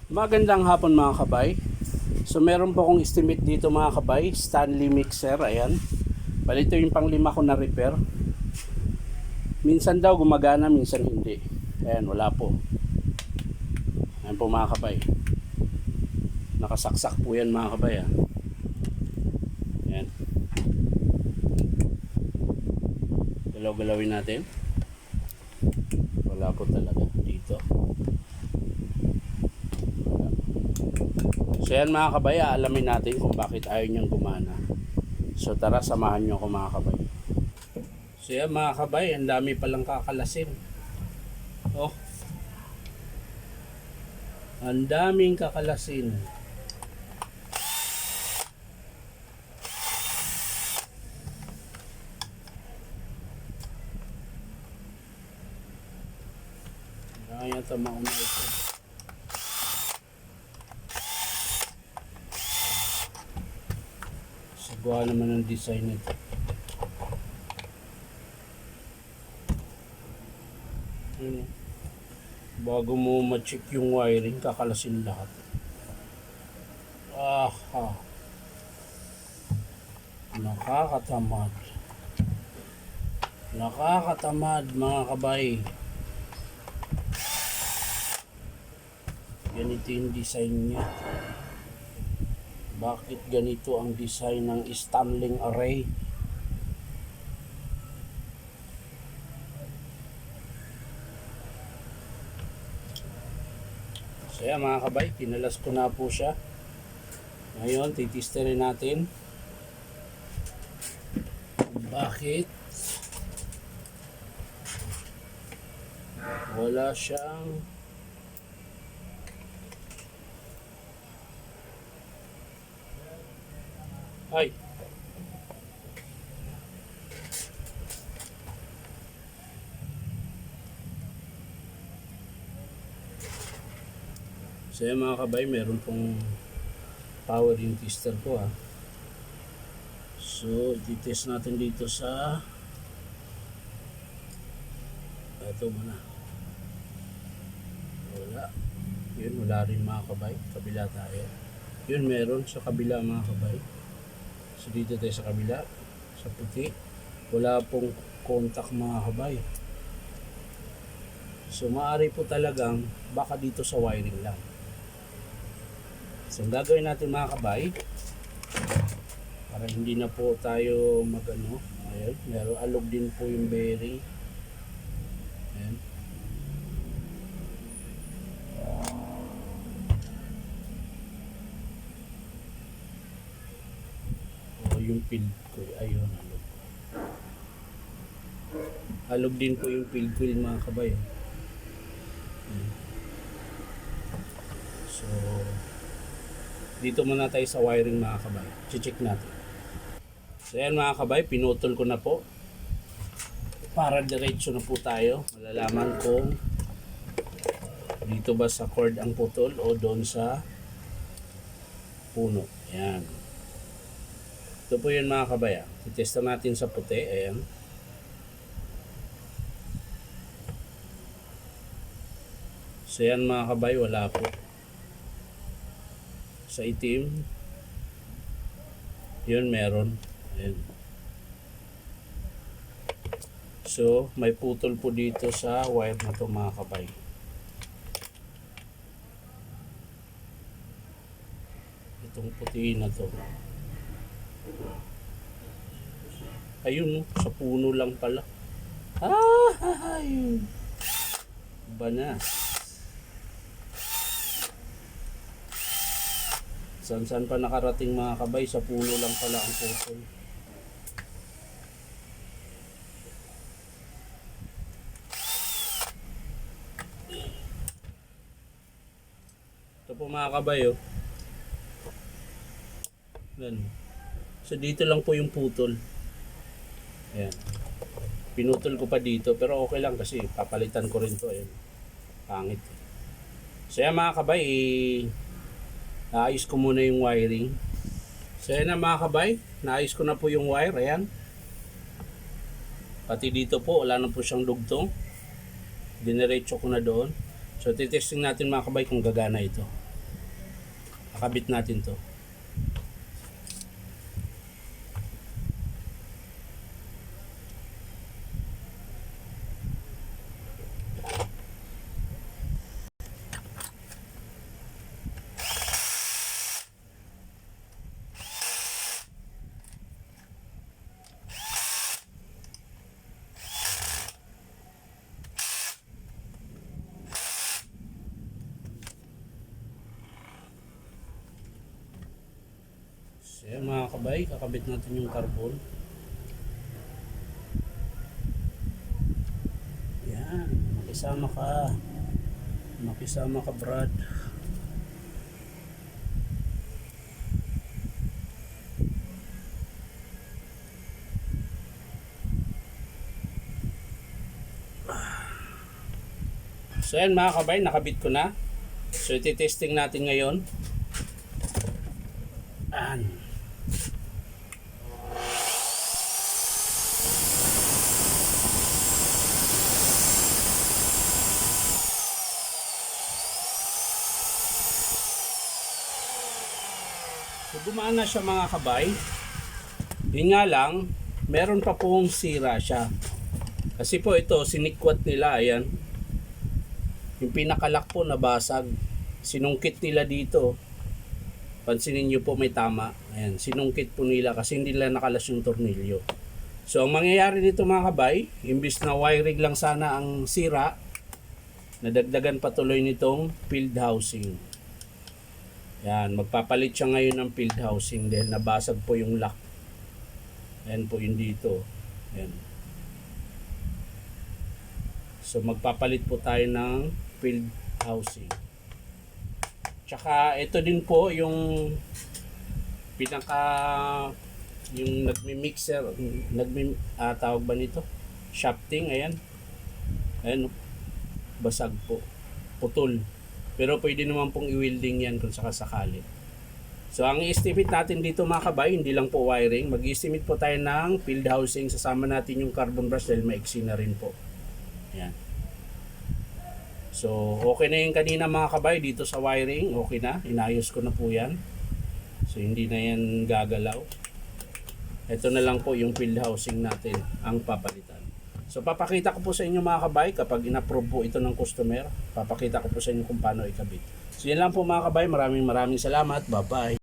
Magandang hapon mga kabay. So meron po akong estimate dito mga kabay, Stanley mixer, ayan. Bali ito yung pang-5 ko na repair. Minsan daw gumagana, minsan hindi. Ayan, wala po. Ayan po mga kabay. Nakasaksak po yan mga kabay. Ayan. Galaw-galawin natin. Wala po talaga dito. So yan mga kabay, alamin natin kung bakit ayaw niyang gumana. So tara, samahan niyo ako mga kabay. So yan mga kabay, ang dami palang kakalasin. Oh. Ang daming kakalasin. Kaya ito mauna ito. Gawa naman ang design nito. Bago mo ma-check yung wiring, kakalasin lahat. Nakakatamad. Nakakatamad mga kabay. Ganito yung design niya. Bakit ganito ang design ng Stanley array? So yan mga kabay, pinalas ko na po siya. Ngayon, titisterin natin. Bakit wala siyang ay so yan mga kabay, meron pong power yung tester ko so ititest natin dito sa ito muna. Wala rin mga kabay, kabila tayo. Yun meron sa kabila mga kabay. So dito tayo sa kabila, sa puti, wala pong contact mga kabay. So maaari po talagang baka dito sa wiring lang. So ang gagawin natin mga kabay, para hindi na po tayo magano, ayun, meron alog din po yung bearing. Ayan. Yung field coil, ayun, alog din po yung field coil mga kabay. So dito muna tayo sa wiring mga kabay, check natin. So yan mga kabay, pinutol ko na po para diretso na po tayo. Malalaman kung dito ba sa cord ang putol o doon sa puno. Ayan. Ito po yun mga kabay. Itesta natin sa puti. Ayan. So yan mga kabay, wala po. Sa itim, yun meron. Ayan. So may putol po dito sa wire na to mga kabay. Itong puti na to. Ayun, sa puno lang pala. Ayun. Bana. San-san pa nakarating mga kabay, sa puno lang pala ang putol. Ito po mga kabay, oh. Yan. So dito lang po yung putol. Ayan. Pinutol ko pa dito, pero okay lang kasi papalitan ko rin to. Ayan. Pangit. So yan mga kabay, naayos ko muna yung wiring. So yan na mga kabay, naayos ko na po yung wire. Ayan. Pati dito po, wala na po siyang dugtong. Dinerecho ko na doon. So titesting natin mga kabay kung gagana ito. Kakabit natin to. So yan mga kabay, kakabit natin yung carbon. Yan, makisama ka. Makisama ka, Brad. So yan mga kabay, nakabit ko na. So iti-testing natin ngayon. Yan. So gumaan na siya mga kabay. Yun nga lang, meron pa pong sira siya. Kasi po ito, sinikwat nila, ayan. Yung pinakalock po nabasag. Sinungkit nila dito. Pansinin nyo po may tama. Ayan, sinungkit po nila kasi hindi nila nakalas yung tornilyo. So ang mangyayari dito mga kabay, imbis na wiring lang sana ang sira, nadagdagan patuloy nitong field housing. Yan, magpapalit siya ngayon ng field housing dahil nabasag po yung lock. Ayan po yung dito. Ayan. So magpapalit po tayo ng field housing. Tsaka ito din po yung yung nagmi-mixer, tawag ba nito? Shafting, ayan. Ayan, basag po. Putol. Pero pwede naman pong i-welding yan kung sakasakali. So ang i-estimate natin dito mga kabay, hindi lang po wiring. Mag-estimate po tayo ng field housing. Sasama natin yung carbon brush dahil maiksi na rin po. Ayan. So okay na yung kanina mga kabay dito sa wiring. Okay na. Inayos ko na po yan. So hindi na yan gagalaw. Ito na lang po yung field housing natin ang papalitan. So papakita ko po sa inyo mga kabay kapag in-approve po ito ng customer. Papakita ko po sa inyo kung paano ikabit. So yan lang po mga kabay. Maraming salamat. Bye bye.